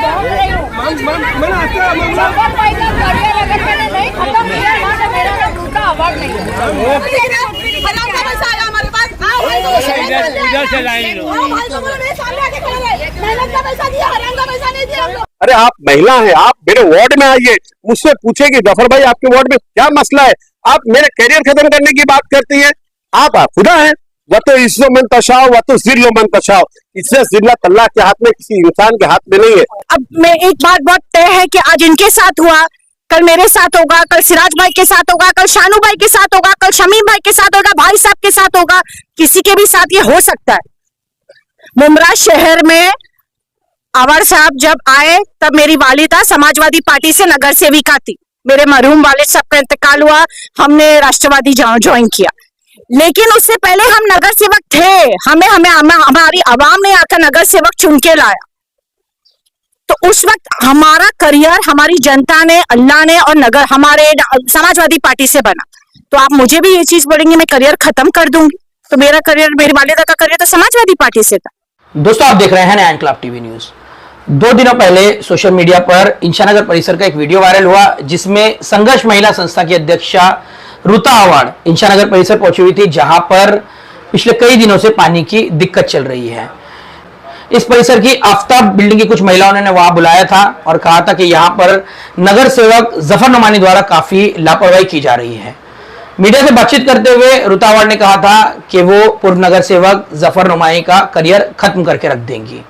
ढूंढ रही हूँ। जफर भाई का करियर अगर मैंने नहीं खत्म किया ना तो मेरा नाम ऋता अवार्ड नहीं है। अरे आप महिला हैं, आप मेरे वार्ड में आइए, मुझसे पूछे कि जफर भाई आपके वार्ड में क्या मसला है, आप मेरे करियर खत्म करने की बात करती हैं। आप खुदा हैं, वह तो इज्जो मन तशाओ वह तो जिल्लो मन तशाओ, इससे जिल्लत अल्लाह के हाथ में, किसी इंसान के हाथ में नहीं है। अब मैं एक बात बहुत तय है कि आज इनके साथ हुआ, कल मेरे साथ होगा, कल सिराज भाई के साथ होगा, कल शानू भाई के साथ होगा, कल शमीम भाई के साथ होगा, भाई साहब के साथ होगा, किसी के भी साथ ये हो सकता है। मुमरा शहर में अवार साहब जब आए तब मेरी वालिदा समाजवादी पार्टी से नगर सेविका थी। मेरे मरहूम वालिद साहब का इंतकाल हुआ, हमने राष्ट्रवादी ज्वाइन किया, लेकिन उससे पहले हम नगर सेवक थे। हमें हमारी आवाम ने आकर नगर सेवक चुन के लाया, तो उस वक्त हमारा करियर हमारी जनता ने, अल्लाह ने और नगर हमारे समाजवादी पार्टी से बना। तो आप मुझे भी ये चीज बोलेंगे मैं करियर खत्म कर दूंगी, तो मेरा करियर, मेरी वालिदा का करियर तो समाजवादी पार्टी से था। दोस्तों आप देख रहे हैं नया इनकलाब टीवी न्यूज। 2 दिनों पहले सोशल मीडिया पर इंशानगर परिसर का एक वीडियो वायरल हुआ, जिसमें संघर्ष महिला संस्था की अध्यक्षा ऋता अवार्ड इंशानगर परिसर पहुंची हुई थी, जहां पर पिछले कई दिनों से पानी की दिक्कत चल रही है। इस परिसर की आफ्ताब बिल्डिंग की कुछ महिलाओं ने वहां बुलाया था और कहा था कि यहां पर नगर सेवक जफर नुमानी द्वारा काफी लापरवाही की जा रही है। मीडिया से बातचीत करते हुए ऋता अवार्ड ने कहा था कि वो पूर्व नगर सेवक जफर नुमानी का करियर खत्म करके रख देंगी।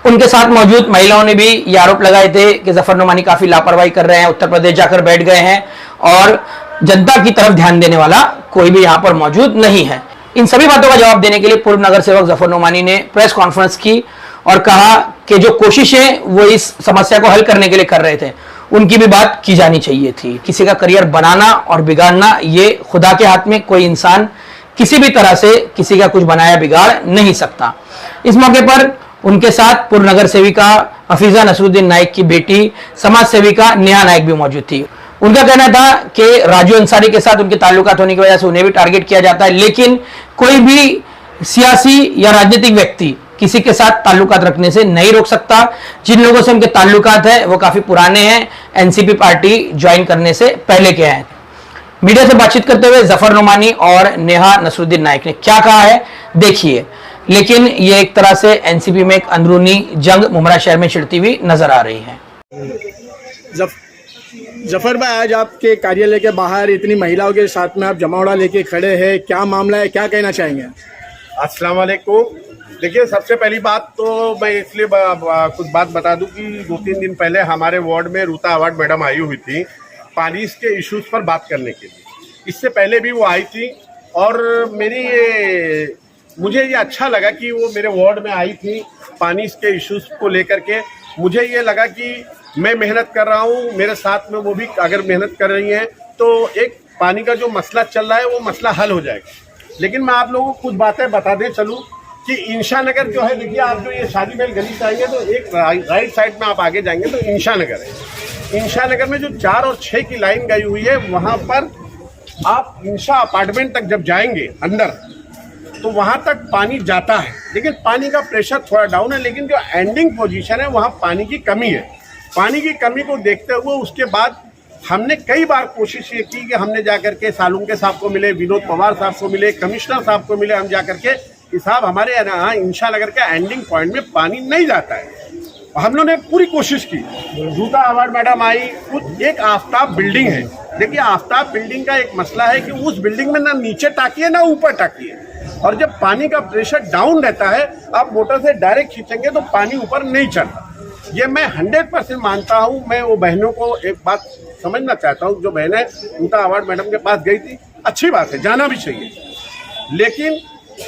उनके साथ मौजूद महिलाओं ने भी ये आरोप लगाए थे कि जफर नुमानी काफी लापरवाही कर रहे हैं, उत्तर प्रदेश जाकर बैठ गए हैं और जनता की तरफ ध्यान देने वाला कोई भी यहाँ पर मौजूद नहीं है। इन सभी बातों का जवाब देने के लिए पूर्व नगर सेवक जफर नुमानी ने प्रेस कॉन्फ्रेंस की और कहा कि जो कोशिशें वो इस समस्या को हल करने के लिए कर रहे थे, उनकी भी बात की जानी चाहिए थी। किसी का करियर बनाना और बिगाड़ना ये खुदा के हाथ में, कोई इंसान किसी भी तरह से किसी का कुछ बनाया बिगाड़ नहीं सकता। इस मौके पर उनके साथ पूर्व नगर सेविका हफीजा नसरुद्दीन नाइक की बेटी समाज सेविका नेहा नाइक भी मौजूद थी। उनका कहना था कि राजू अंसारी के साथ उनके ताल्लुकात होने की वजह से उन्हें भी टारगेट किया जाता है, लेकिन कोई भी सियासी या राजनीतिक व्यक्ति किसी के साथ ताल्लुकात रखने से नहीं रोक सकता। जिन लोगों से उनके ताल्लुकात है वो काफी पुराने हैं, एनसीपी पार्टी ज्वाइन करने से पहले के हैं। मीडिया से बातचीत करते हुए जफर नुमानी और नेहा नसरुद्दीन नाइक ने क्या कहा है देखिए। लेकिन ये एक तरह से एनसीपी में एक अंदरूनी जंग मुमरा शहर में छिड़ती हुई नजर आ रही है। जफर भाई, आज आपके कार्यालय के बाहर इतनी महिलाओं के साथ में आप जमावड़ा लेके खड़े हैं, क्या मामला है, क्या कहना चाहेंगे? अस्सलाम वालेकुम। देखिए, सबसे पहली बात तो मैं इसलिए कुछ बात बता दूं कि 2-3 दिन पहले हमारे वार्ड में ऋता अवार्ड मैडम आई हुई थी पानी के इश्यूज पर बात करने के लिए। इससे पहले भी वो आई थी और मुझे ये अच्छा लगा कि वो मेरे वार्ड में आई थी पानी के इश्यूज को लेकर के। मुझे ये लगा कि मैं मेहनत कर रहा हूँ, मेरे साथ में वो भी अगर मेहनत कर रही हैं तो एक पानी का जो मसला चल रहा है वो मसला हल हो जाएगा। लेकिन मैं आप लोगों को कुछ बातें बता दे चलूँ कि इंशानगर जो है, देखिए आप जो ये शादी महल गली से आएंगे तो एक राइट साइड में आप आगे जाएंगे तो इंशानगर है। इंशानगर में जो 4 और 6 की लाइन गई हुई है, वहाँ पर आप इंशा अपार्टमेंट तक जब जाएंगे अंदर तो वहाँ तक पानी जाता है, लेकिन पानी का प्रेशर थोड़ा डाउन है। लेकिन जो एंडिंग पोजीशन है वहाँ पानी की कमी है। पानी की कमी को देखते हुए उसके बाद हमने कई बार कोशिश ये की कि हमने जाकर के सालुंके साहब को मिले, विनोद पवार साहब को मिले, कमिश्नर साहब को मिले, हम जाकर के कि साहब हमारे यहाँ इंशानगर के एंडिंग पॉइंट में पानी नहीं जाता है। हम लोगों ने पूरी कोशिश की। ऋता अवार्ड मैडम आई, खुद एक आफ्ताब बिल्डिंग है। देखिए, आफ्ताब बिल्डिंग का एक मसला है कि उस बिल्डिंग में ना नीचे टाकी है ना ऊपर टाकी है, और जब पानी का प्रेशर डाउन रहता है, आप मोटर से डायरेक्ट खींचेंगे तो पानी ऊपर नहीं चढ़ता। ये मैं 100% मानता हूँ। मैं वो बहनों को एक बात समझना चाहता हूँ, जो बहनें ऋता अवार्ड मैडम के पास गई थी, अच्छी बात है, जाना भी चाहिए, लेकिन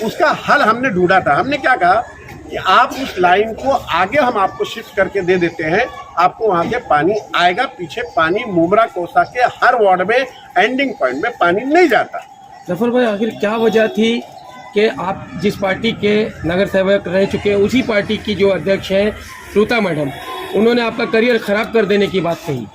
उसका हल हमने ढूंढा था। हमने क्या कहा कि आप उस लाइन को आगे हम आपको शिफ्ट करके दे देते हैं, आपको वहाँ से पानी आएगा। पीछे पानी मुमरा कोसा के हर वार्ड में एंडिंग पॉइंट में पानी नहीं जाता। जफर भाई, आखिर क्या वजह थी कि आप जिस पार्टी के नगर सेवक रह चुके हैं, उसी पार्टी की जो अध्यक्ष हैं ऋता मैडम, उन्होंने आपका करियर खराब कर देने की बात कही?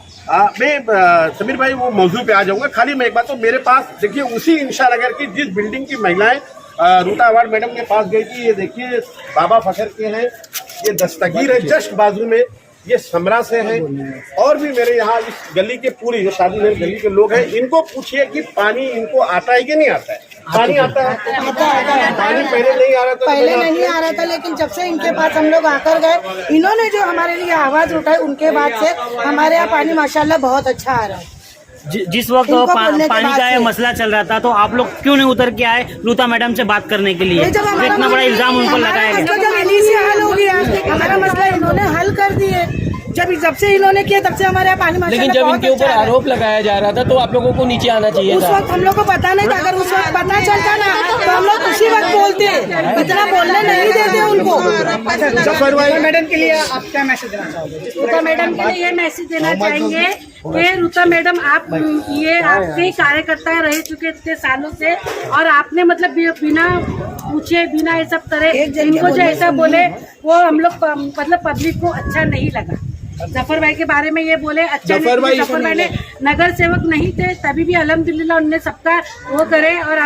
मैं समीर भाई वो मौजूद पे आ जाऊंगा। खाली मैं एक बात, तो मेरे पास देखिए उसी इंशानगर की जिस बिल्डिंग की महिलाएं रूता अवार्ड मैडम के पास गई थी। ये देखिए बाबा फखर के हैं, ये दस्तगीर है जस्ट बाजू में, ये समरा से हैं और भी मेरे यहाँ इस गली के पूरी जो शादी में गली के लोग हैं, इनको पूछिए कि पानी इनको आता है कि नहीं आता है। पानी आता है, पानी पहले नहीं आ रहा था, पहले नहीं आ रहा था, लेकिन जब से इनके पास हम लोग आकर गए, इन्होंने जो हमारे लिए आवाज उठाई, उनके बाद से हमारे यहाँ पानी माशाल्लाह बहुत अच्छा आ रहा है। जिस वक्त पानी का ये मसला चल रहा था तो आप लोग क्यों नहीं उतर के आए रूता मैडम से बात करने के लिए? इतना बड़ा इल्जाम उनको लगाया गया। जब इन्हीं से हल हो गया, हमारा मसला इन्होंने हल कर दिए। जब से इन्होंने किया तब से हमारे यहाँ पानी माशाल्लाह लेकिन जब इनके ऊपर आरोप लगाया जा रहा था तो आप लोगों को नीचे आना चाहिए उस था। वक्त हम लोग को पता नहीं था। अगर उस वक्त पता चलता ना तो हम लोग उसी वक्त बोलते, इतना बोलने नहीं देते उनको। मैडम के लिए आप क्या मैसेज देना चाहोगे? रूता मैडम के लिए ये मैसेज देना चाहेंगे कि रूता मैडम आप ये आपके कार्यकर्ता रह चुके इतने सालों से, और आपने मतलब बिना पूछे बिना ये सब तरह इनको जो ऐसा बोले वो हम लोग मतलब पब्लिक को अच्छा नहीं लगा। जफर भाई के बारे में ये बोले अच्छा जफर भाई ने नगर सेवक नहीं थे तभी भी अल्हम्दुलिल्लाह उन्होंने सबका वो करे, और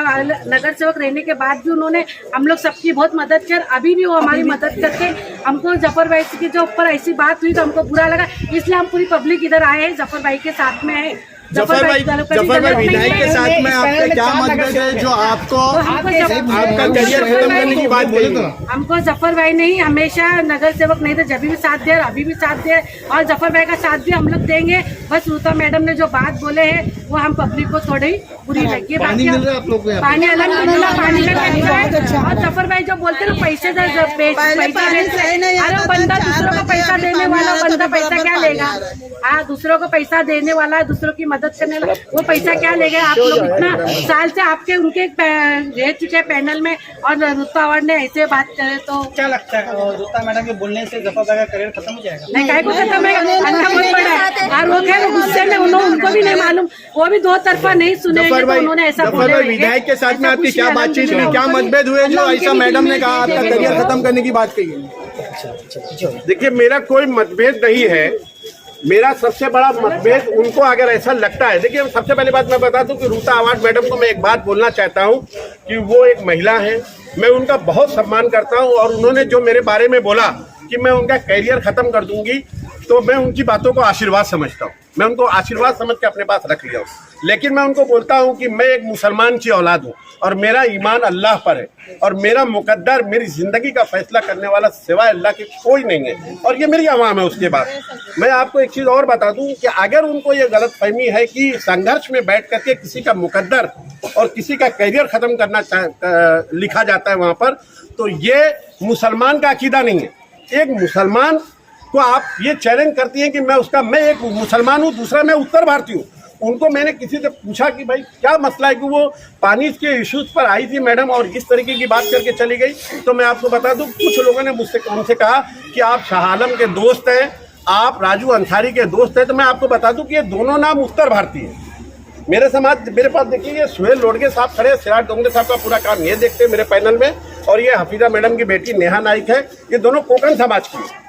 नगर सेवक रहने के बाद भी उन्होंने हम लोग सबकी बहुत मदद कर, अभी भी वो हमारी मदद करके हमको जफर भाई के जो ऊपर ऐसी बात हुई तो हमको बुरा लगा, इसलिए हम पूरी पब्लिक इधर आए हैं, जफर भाई के साथ में है। जफर भाई विधायक के साथ में आपका क्या मतभेद है जो आपको आपका करियर खत्म करने की बात कही? हमको जफर भाई नहीं, हमेशा नगर सेवक नहीं थे, जब भी साथ दे अभी भी साथ दे, और जफर भाई का साथ भी हम लोग देंगे। बस रूता मैडम ने जो बात बोले हैं वो हम पब्लिक को थोड़ी बुरी लगी है। पानी अल्हम्दुलिल्लाह पानी का टैंकर है, और जफर भाई जो बोलते हैं पैसे अरे बंदा दूसरों को पैसा देने वाला बंदा पैसा क्या लेगा? हाँ, दूसरों को पैसा देने वाला, दूसरों की मदद करने वाला, वो पैसा क्या लेगा? आप लोग इतना साल से आपके उनके रह चुके पैनल में और रूता अवार्ड ने ऐसे बात करे तो क्या लगता है रूता मैडम के बोलने से जफर भाई का करियर खत्म हो जाएगा? नहीं, काय को खत्म है, अच्छा बहुत बड़ा है। और वो क्या गुस्से में उनको भी नहीं मालूम, वो भी दो तरफा नहीं सुनेंगे तो उन्होंने ऐसा बोला। विधायक के साथ में आपकी क्या बातचीत हुई, क्या मतभेद हुए जो ऐसा मैडम ने कहा आपका करियर खत्म करने की बात कही है? देखिए मेरा कोई मतभेद नहीं है, मेरा सबसे बड़ा मतभेद उनको अगर ऐसा लगता है। देखिए सबसे पहली बात मैं बता दूं कि रूता अवार्ड मैडम को मैं एक बात बोलना चाहता हूं कि वो एक महिला है, मैं उनका बहुत सम्मान करता हूं, और उन्होंने जो मेरे बारे में बोला कि मैं उनका करियर खत्म कर दूंगी तो मैं उनकी बातों को आशीर्वाद समझता हूँ, मैं उनको आशीर्वाद समझ के अपने पास रख लिया हूँ। लेकिन मैं उनको बोलता हूँ कि मैं एक मुसलमान की औलाद हूँ और मेरा ईमान अल्लाह पर है, और मेरा मुकद्दर मेरी जिंदगी का फैसला करने वाला सिवाय अल्लाह के कोई नहीं है, और ये मेरी आवाम है। उसके बाद मैं आपको एक चीज़ और बता दूं कि अगर उनको ये गलतफहमी है कि संघर्ष में बैठ करके किसी का मुकद्दर और किसी का करियर खत्म करना लिखा जाता है वहाँ पर, तो ये मुसलमान का अकीदा नहीं है। एक मुसलमान को आप ये चैलेंज करती हैं कि मैं एक मुसलमान हूँ, दूसरा मैं उत्तर भारतीय हूँ। उनको मैंने किसी से पूछा कि भाई क्या मसला है कि वो पानी के इश्यूज पर आई थी मैडम और इस तरीके की बात करके चली गई, तो मैं आपको बता दूं कुछ लोगों ने मुझसे कहा कि आप शाह आलम के दोस्त हैं, आप राजू अंसारी के दोस्त हैं। तो मैं आपको बता दूं कि ये दोनों नाम उत्तर भारतीय हैं। मेरे पास देखिए ये सुहेल लोडगे साहब खड़े, सिराज डोंगरे साहब का पूरा काम ये देखते हैं मेरे पैनल में, और ये हफीजा मैडम की बेटी नेहा नाइक है, ये दोनों कोकण समाज की है।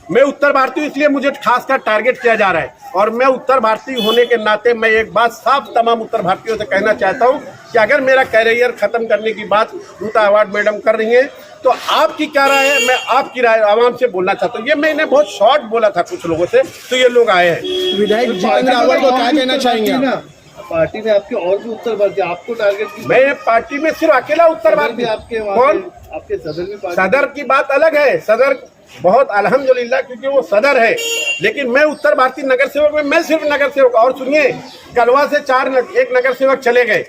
मैं उत्तर भारतीय इसलिए मुझे खासकर टारगेट किया जा रहा है, और मैं उत्तर भारतीय होने के नाते मैं एक बात साफ तमाम उत्तर भारतीयों से कहना चाहता हूं कि अगर मेरा कैरियर खत्म करने की बात रूता अवार्ड मैडम कर रही हैं तो आपकी क्या राय है, मैं आपकी राय आवाम से बोलना चाहता हूं। ये मैंने बहुत शॉर्ट बोला था कुछ लोगों से, तो ये लोग आए हैं। विधायक जितेंद्र अवार्ड को क्या कहना चाहेंगे? पार्टी में आपके और भी उत्तर भारतीय आपको टारगेट की? मैं पार्टी में सिर्फ अकेला उत्तर भारतीय। कौन? आपके सदर में? सदर की बात अलग है, सदर बहुत अल्हम्दुलिल्लाह क्योंकि वो सदर है, लेकिन मैं उत्तर भारतीय नगर सेवक में मैं सिर्फ नगर सेवक। और सुनिए, कलवा से एक नगर सेवक चले गए,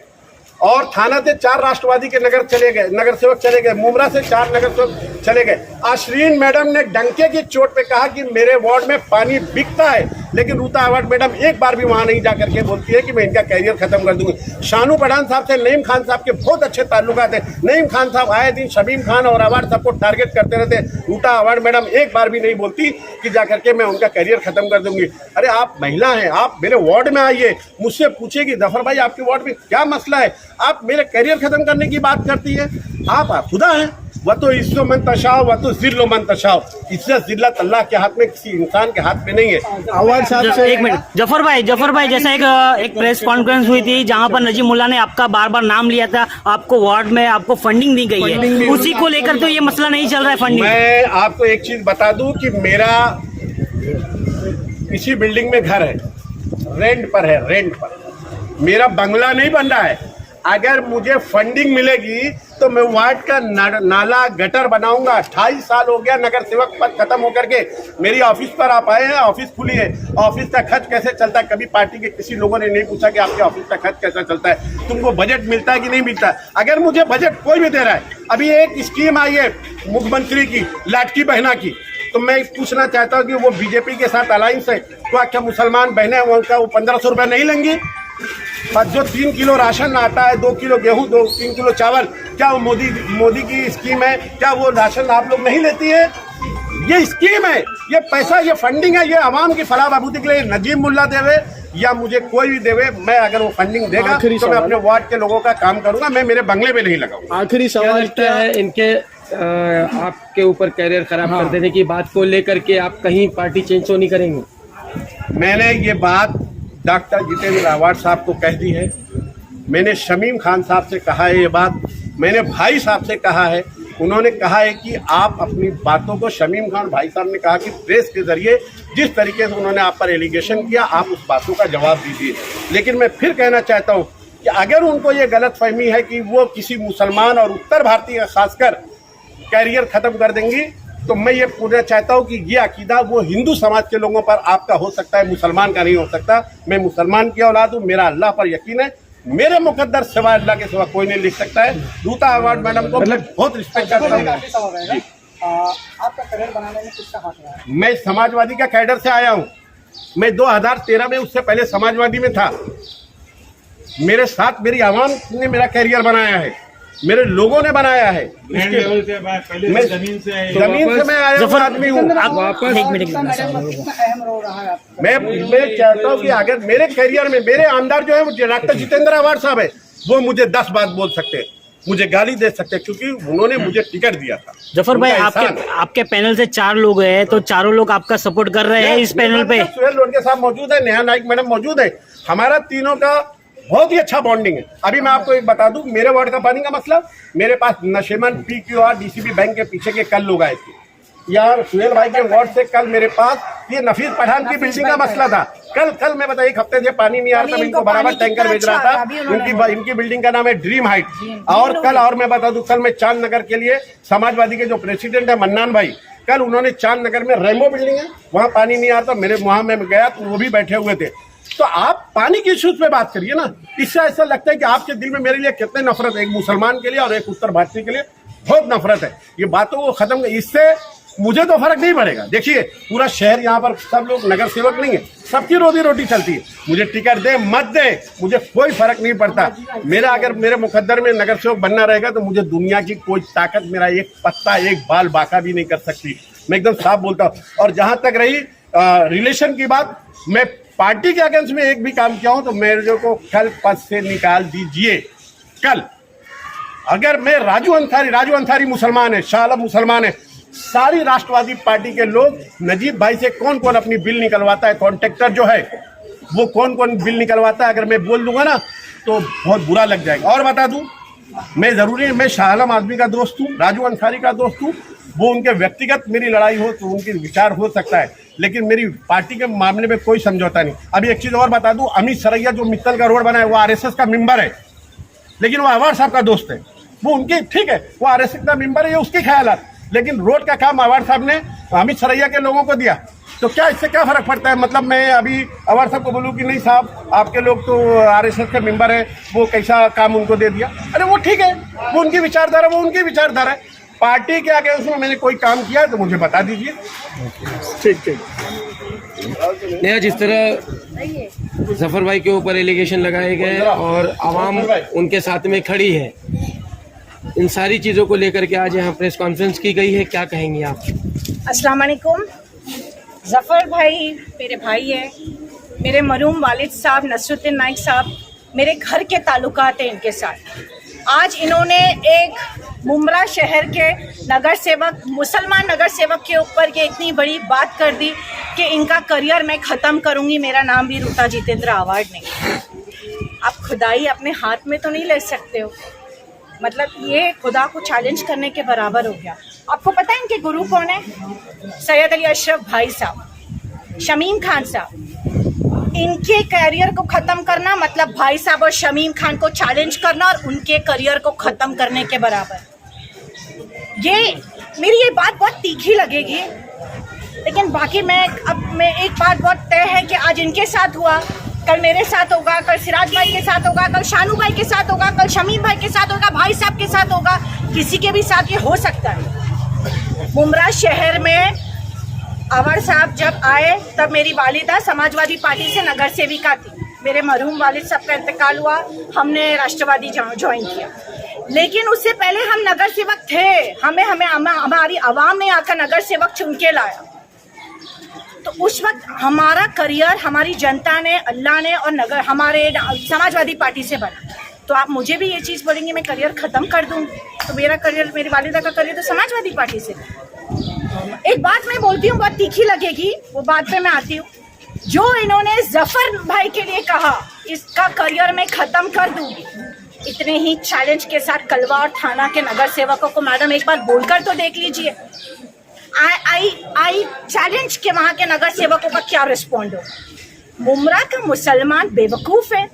और थाना से 4 राष्ट्रवादी के नगर सेवक चले गए, मुमरा से 4 नगर सेवक चले गए। आश्रीन मैडम ने डंके की चोट पे कहा कि मेरे वार्ड में पानी बिकता है, लेकिन रूता अवार्ड मैडम एक बार भी वहां नहीं जाकर के बोलती है कि मैं इनका कैरियर खत्म कर दूंगी। शानू पठान साहब से नईम खान साहब के बहुत अच्छे ताल्लुकात हैं। नईम खान साहब आए दिन शमीम खान और अवार्ड सबको टारगेट करते रहते। रूता अवार्ड मैडम एक बार भी नहीं बोलती कि जाकर के मैं उनका कैरियर खत्म कर दूंगी। अरे आप महिला हैं, आप मेरे वार्ड में आइए, मुझसे पूछिए कि जफर भाई आपके वार्ड में क्या मसला है, आप मेरे कैरियर खत्म करने की बात करती है। आप खुदा हैं, वह तो इस्सो मन तशाओ, वह तो जिल्लो मन तशाओ। इससे जिल्लत अल्लाह के हाथ में, किसी इंसान के हाथ में नहीं है। अवार्ड साहब से एक मिनट, जफर भाई जैसा एक प्रेस कॉन्फ्रेंस हुई थी जहां पर नजीम मुल्ला ने आपका बार बार नाम लिया था, आपको वार्ड में आपको फंडिंग दी गई है, उसी को लेकर तो ये मसला नहीं चल रहा है फंडिंग। मैं आपको एक चीज बता दूं कि मेरा इसी बिल्डिंग में घर है, रेंट पर है, रेंट पर। मेरा बंगला नहीं बन रहा है। अगर मुझे फंडिंग मिलेगी तो मैं वार्ड का नाला गटर बनाऊंगा। 28 साल हो गया नगर सेवक पद खत्म होकर के मेरी ऑफिस पर आप आए हैं, ऑफिस खुली है। ऑफिस का खर्च कैसे चलता है, कभी पार्टी के किसी लोगों ने नहीं पूछा कि आपके ऑफिस का खर्च कैसा चलता है, तुमको बजट मिलता है कि नहीं मिलता। अगर मुझे बजट कोई भी दे रहा है, अभी एक स्कीम आई है मुख्यमंत्री की, लाडकी बहना की, तो मैं पूछना चाहता हूँ कि वो बीजेपी के साथ अलायंस है, तो क्या मुसलमान बहनें उनका वो 1500 रुपये नहीं लेंगी? और जो 3 किलो राशन आता है, 2 किलो गेहूं, 3 किलो चावल, क्या वो मोदी की स्कीम है? क्या वो राशन आप लोग नहीं लेती है? ये स्कीम है, ये पैसा, ये फंडिंग है, ये आवाम की फलाह बहबूदी के लिए नजीम मुल्ला देवे या मुझे कोई भी देवे, मैं अगर वो फंडिंग देगा तो मैं अपने वार्ड के लोगों का काम करूंगा, मैं मेरे बंगले में नहीं लगाऊंगा। आखिरी सवाल क्या है इनके आपके ऊपर कैरियर खराब कर देने की बात को लेकर के आप कहीं पार्टी चेंज तो नहीं करेंगे? मैंने ये बात डॉक्टर जितेंद्र अवार्ड साहब को कह दी है, मैंने शमीम खान साहब से कहा है ये बात, मैंने भाई साहब से कहा है, उन्होंने कहा है कि आप अपनी बातों को, शमीम खान भाई साहब ने कहा कि प्रेस के जरिए जिस तरीके से उन्होंने आप पर एलिगेशन किया, आप उस बातों का जवाब दीजिए। लेकिन मैं फिर कहना चाहता हूँ कि अगर उनको ये गलत फहमी है कि वो किसी मुसलमान और उत्तर भारतीय का खासकर कैरियर खत्म कर देंगी, तो मैं ये पूछना चाहता हूँ कि ये अकीदा वो हिंदू समाज के लोगों पर आपका हो सकता है, मुसलमान का नहीं हो सकता। मैं मुसलमान की औलाद हूँ, मेरा अल्लाह पर यकीन है, मेरे मुकद्दर सिवाय अल्लाह के सिवा कोई नहीं लिख सकता है। रूता अवार्ड मैडम को बहुत रिस्पेक्ट करता हूँ। आपका करियर बनाने में किसका हाथ रहा है? मैं समाजवादी का कैडर से आया हूँ, मैं 2013 में, उससे पहले समाजवादी में था। मेरे साथ मेरी आवाम ने मेरा कैरियर बनाया है, मेरे लोगों ने बनाया है। मैं जमीन से मैं आया हूँ, आदमी हूँ। मैं चाहता हूँ कि अगर मेरे कैरियर में मेरे आमदार जो है वो डॉक्टर जितेंद्र अवार्ड साहब है, वो मुझे 10 बात बोल सकते हैं, मुझे गाली दे सकते हैं, क्योंकि उन्होंने मुझे टिकट दिया था। जफर भाई, आपके पैनल से 4 लोग हैं, तो चारों लोग आपका सपोर्ट कर रहे हैं इस पैनल पे? सुहेल लोडके साहब मौजूद है, नेहा नाइक मैडम मौजूद है, हमारा तीनों का बहुत ही अच्छा बॉन्डिंग है। अभी मैं आपको एक बता दूं, मेरे वार्ड का पानी का मसला, मेरे पास नशेमन PQR DCB बैंक के पीछे के कल लोग आए थे यार, सुहेल भाई के वार्ड से कल मेरे पास ये नफीस पठान की बिल्डिंग का मसला था। कल मैं बताइए, 1 हफ्ते से पानी नहीं आ रहा था, इनको बराबर टैंकर भेज रहा था। इनकी बिल्डिंग का नाम है ड्रीम हाइट। और मैं बता दूं, कल मैं चांद नगर के लिए समाजवादी के जो प्रेसिडेंट है मन्नान भाई, कल उन्होंने चांद नगर में रेमो बिल्डिंग है, वहाँ पानी नहीं आता, मेरे वहाँ में गया तो वो भी बैठे हुए थे। तो आप पानी की इश्यूज पे बात करिए ना, इससे ऐसा लगता है कि आपके दिल में मेरे लिए कितने नफरत है, एक मुसलमान के लिए और एक उत्तर भारतीय के लिए बहुत नफरत है। ये बातों को खत्म, इससे मुझे तो फर्क नहीं पड़ेगा। देखिए, पूरा शहर यहाँ पर सब लोग नगर सेवक नहीं है, सबकी रोजी रोटी चलती है। मुझे टिकट दे मत दे, मुझे कोई फर्क नहीं पड़ता। मेरा अगर मेरे मुकद्दर में नगर सेवक बनना रहेगा तो मुझे दुनिया की कोई ताकत मेरा एक पत्ता, एक बाल बाका भी नहीं कर सकती। मैं एकदम साफ बोलता हूँ। और जहां तक रही रिलेशन की बात, मैं पार्टी के अगेंस्ट में एक भी काम किया हूं तो मेरे को कल पद से निकाल दीजिए। कल अगर मैं राजू अंसारी मुसलमान है, शाह आलम मुसलमान है, सारी राष्ट्रवादी पार्टी के लोग नजीब भाई से कौन कौन अपनी बिल निकलवाता है, कॉन्ट्रैक्टर जो है वो कौन कौन बिल निकलवाता है, अगर मैं बोल दूंगा ना तो बहुत बुरा लग जाएगा। और बता दूं, मैं शाह आलम आदमी का दोस्त हूँ, राजू अंसारी का दोस्त हूँ। वो उनके व्यक्तिगत मेरी लड़ाई हो तो उनके विचार हो सकता है, लेकिन मेरी पार्टी के मामले में कोई समझौता नहीं। अभी एक चीज और बता दूं, अमित सरैया जो मित्तल का रोड बना है वो RSS का मेंबर है, लेकिन वो अवार्ड साहब का दोस्त है। वो उनके, ठीक है, वो RSS का मेंबर है, ये उसके ख्यालात, लेकिन रोड का काम अवार्ड साहब ने अमित सरैया के लोगों को दिया। तो क्या इससे क्या फर्क पड़ता है? मतलब मैं अभी अवार्ड साहब को बोलूँ कि नहीं साहब आपके लोग तो RSS के मेंबर है, वो कैसा काम उनको दे दिया? अरे वो ठीक है, वो उनकी विचारधारा, वो उनकी विचारधारा है। पार्टी के आगे उसमें मैंने कोई काम किया तो मुझे बता दीजिए। ठीक। नया जिस तरह जफर भाई के ऊपर एलिगेशन लगाए गए और आवाम उनके साथ में खड़ी है, इन सारी चीज़ों को लेकर के आज यहाँ प्रेस कॉन्फ्रेंस की गई है, क्या कहेंगी आप? अस्सलाम वालेकुम। जफर भाई मेरे भाई है, मेरे मरूम वालिद साहब नसरुद्दीन नाइक साहब मेरे घर के ताल्लुकात हैं इनके साथ। आज इन्होंने एक मुमरा शहर के नगर सेवक, मुसलमान नगर सेवक के ऊपर ये इतनी बड़ी बात कर दी कि इनका करियर मैं ख़त्म करूंगी, मेरा नाम भी ऋता जितेंद्र आवाड नहीं। आप खुदाई अपने हाथ में तो नहीं ले सकते हो, मतलब ये खुदा को चैलेंज करने के बराबर हो गया। आपको पता है इनके गुरु कौन है? सैयद अली अशरफ भाई साहब, शमीम खान साहब। इनके करियर को ख़त्म करना मतलब भाई साहब और शमीम खान को चैलेंज करना और उनके करियर को ख़त्म करने के बराबर। मेरी ये बात बहुत तीखी लगेगी, लेकिन बाकी मैं एक बात बहुत तय है कि आज इनके साथ हुआ, कल मेरे साथ होगा, कल सिराज भाई के साथ होगा, कल शानू भाई के साथ होगा, कल शमीम भाई के साथ होगा, भाई साहब के साथ होगा, किसी के भी साथ ये हो सकता है। मुमरा शहर में अवर साहब जब आए तब मेरी वालिदा समाजवादी पार्टी से नगर सेविका थी। मेरे मरहूम वालिद साहब का इंतकाल हुआ, हमने राष्ट्रवादी ज्वाइन किया, लेकिन उससे पहले हम नगर सेवक थे। हमें हमारी आवाम ने आकर नगर सेवक चुन के लाया। तो उस वक्त हमारा करियर हमारी जनता ने, अल्लाह ने और हमारे समाजवादी पार्टी से बना। तो आप मुझे भी ये चीज़ बोलेंगे मैं करियर ख़त्म कर दूँ, तो मेरा करियर, मेरी वालिदा का करियर तो समाजवादी पार्टी से। एक बात मैं बोलती हूँ, बहुत तीखी लगेगी, वो बात पे मैं आती हूँ। जो इन्होंने जफर भाई के लिए कहा इसका करियर मैं ख़त्म कर दूँगी, इतने ही चैलेंज के साथ कलवा और थाना के नगर सेवकों को मैडम एक बार बोलकर तो देख लीजिए। आई चैलेंज के वहाँ के नगर सेवकों का क्या रिस्पॉन्ड हो। मुमरा का मुसलमान बेवकूफ़ है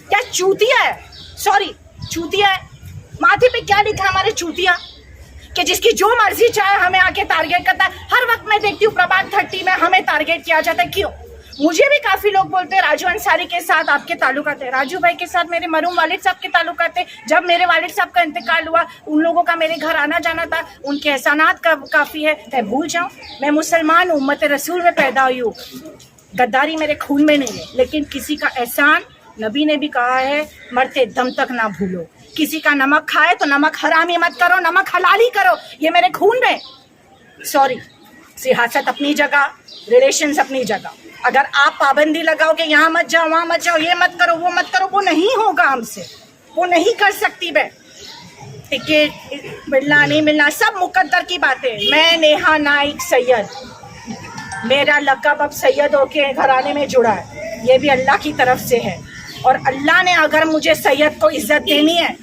क्या? चूतिया है, सॉरी चूतिया है। माथे पे क्या लिखा हमारे चूतिया कि जिसकी जो मर्जी चाहे हमें आके टारगेट करता है। हर वक्त मैं देखती हूँ प्रभात 30 में हमें टारगेट किया जाता है, क्यों? मुझे भी काफी लोग बोलते हैं राजू अंसारी के साथ आपके ताल्लुकात है। राजू भाई के साथ मेरे मरहूम वालिद साहब के ताल्लुकात है। जब मेरे वालिद साहब का इंतकाल हुआ, उन लोगों का मेरे घर आना जाना था, उनके एहसानात काफी है। मैं भूल जाऊं? मैं मुसलमान हूँ, उम्मत रसूल में पैदा हुई हूँ, गद्दारी मेरे खून में नहीं है, लेकिन किसी का एहसान नबी ने भी कहा है मरते दम तक ना भूलो। किसी का नमक खाए तो नमक हरामी मत करो, नमक हलाली करो, ये मेरे खून में। सॉरी, सियासत अपनी जगह, रिलेशंस अपनी जगह। अगर आप पाबंदी लगाओगे यहाँ मत जाओ, वहाँ मत जाओ, ये मत करो, वो मत करो, वो नहीं होगा हमसे, वो नहीं कर सकती मैं। टिकट मिलना नहीं मिलना सब मुकद्दर की बातें। मैं नेहा नाइक सैयद, मेरा लक़ब अब सैयद होके घराने में जुड़ा है, ये भी अल्लाह की तरफ से है। और अल्लाह ने अगर मुझे सैयद को इज्जत देनी है,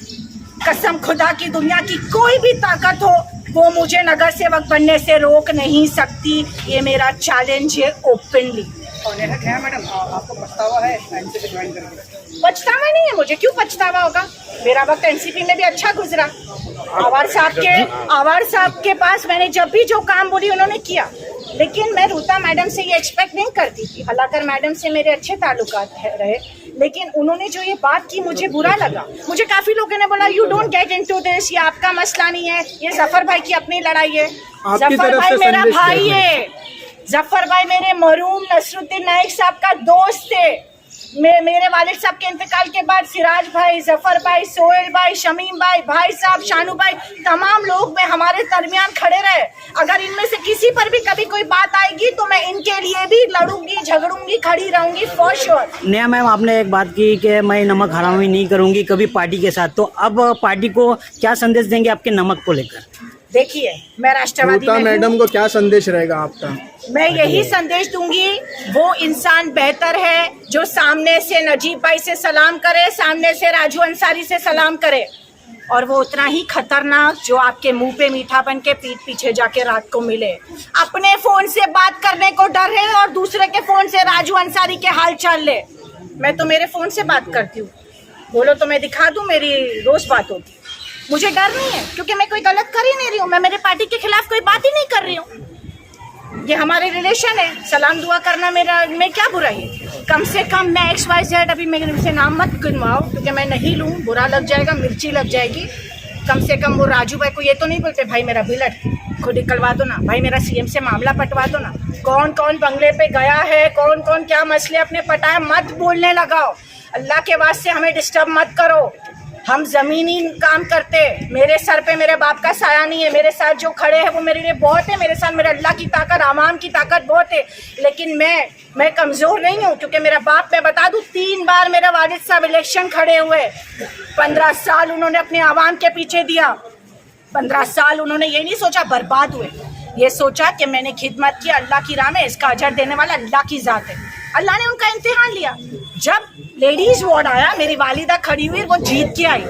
कसम खुदा की दुनिया की कोई भी ताकत हो, वो मुझे नगर सेवक बनने से रोक नहीं सकती। ये मेरा चैलेंज है ओपनली। मैडम आपको पछतावा है एनसीपी ज्वाइन करने? पछतावा नहीं है मुझे, क्यों पछतावा होगा? मेरा वक्त एनसीपी में भी अच्छा गुजरा। आवार साहब के पास मैंने जब भी जो काम बोली उन्होंने किया, लेकिन मैं ऋता मैडम से ये एक्सपेक्ट नहीं करती थी। हालांकि मैडम से मेरे अच्छे ताल्लुकात रहे, लेकिन उन्होंने जो ये बात की मुझे बुरा लगा। मुझे काफी लोगों ने बोला you don't get into this, ये आपका मसला नहीं है, ये जफर भाई की अपनी लड़ाई है। जफर भाई मेरा भाई है, जफर भाई मेरे मरहूम नसरुद्दीन नाइक साहब का दोस्त थे। मेरे वालिद साहब के इंतकाल के बाद सिराज भाई, जफर भाई, सोहेल भाई, शमीम भाई, भाई साहब, शानू भाई, तमाम लोग में हमारे दरमियान खड़े रहे। अगर इनमें से किसी पर भी कभी कोई बात आएगी तो मैं इनके लिए भी लड़ूंगी, झगड़ूंगी, खड़ी रहूंगी फॉर श्योर। नया मैम, आपने एक बात की कि मैं नमक हरामी नहीं करूंगी कभी पार्टी के साथ, तो अब पार्टी को क्या संदेश देंगे आपके नमक को लेकर? देखिए, मैं राष्ट्रवादी मैडम को क्या संदेश रहेगा आपका? मैं यही संदेश दूंगी, वो इंसान बेहतर है जो सामने से नजीब भाई से सलाम करे, सामने से राजू अंसारी से सलाम करे, और वो उतना ही खतरनाक जो आपके मुंह पे मीठा बन के पीठ पीछे जाके रात को मिले। अपने फोन से बात करने को डर है और दूसरे के फोन से राजू अंसारी के हाल चाल ले। मैं तो मेरे फोन से बात करती हूँ, बोलो तो मैं दिखा दूँ, मेरी रोज बात होती। मुझे डर नहीं है, क्योंकि मैं कोई गलत कर ही नहीं रही हूँ, मैं मेरे पार्टी के खिलाफ कोई बात ही नहीं कर रही हूँ। ये हमारे रिलेशन है, सलाम दुआ करना मेरा में क्या बुराई है? कम से कम मैं XYZ अभी मेरे से नाम मत गिनवाओ, क्योंकि मैं नहीं लूँ, बुरा लग जाएगा, मिर्ची लग जाएगी। कम से कम वो राजू भाई को ये तो नहीं बोलते भाई मेरा बिल खुद निकलवा दो ना, भाई मेरा CM से मामला पटवा दो ना। कौन कौन बंगले पे गया है, कौन कौन क्या मसले अपने पटाए, मत बोलने लगाओ। अल्लाह के वास्ते हमें डिस्टर्ब मत करो। हम जमीनी काम करते, मेरे सर पे मेरे बाप का साया नहीं है, मेरे साथ जो खड़े हैं वो मेरे लिए बहुत है, मेरे साथ मेरे अल्लाह की ताकत, आवाम की ताकत बहुत है, लेकिन मैं कमज़ोर नहीं हूँ, क्योंकि मेरा बाप, मैं बता दूँ 3 बार मेरा वालिद साहब इलेक्शन खड़े हुए, 15 साल उन्होंने अपने आवाम के पीछे दिया, 15 साल उन्होंने ये नहीं सोचा बर्बाद हुए, ये सोचा कि मैंने खिदमत की अल्लाह की राह में, इसका अजर देने वाला अल्लाह की ज़ात है। अल्लाह ने उनका इम्तिहान लिया, जब लेडीज वार्ड आया, मेरी वालिदा खड़ी हुई, वो जीत के आई,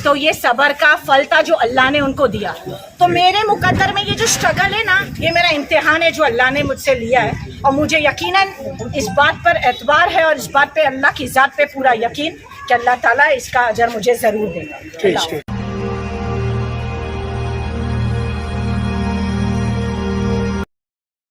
तो ये सबर का फल था जो अल्लाह ने उनको दिया। तो मेरे मुकद्दर में ये जो स्ट्रगल है ना, ये मेरा इम्तिहान है जो अल्लाह ने मुझसे लिया है, और मुझे यकीनन इस बात पर एतबार है और इस बात पे अल्लाह की ज़ात पे पूरा यकीन कि अल्लाह ताला इसका अजर मुझे ज़रूर देगा।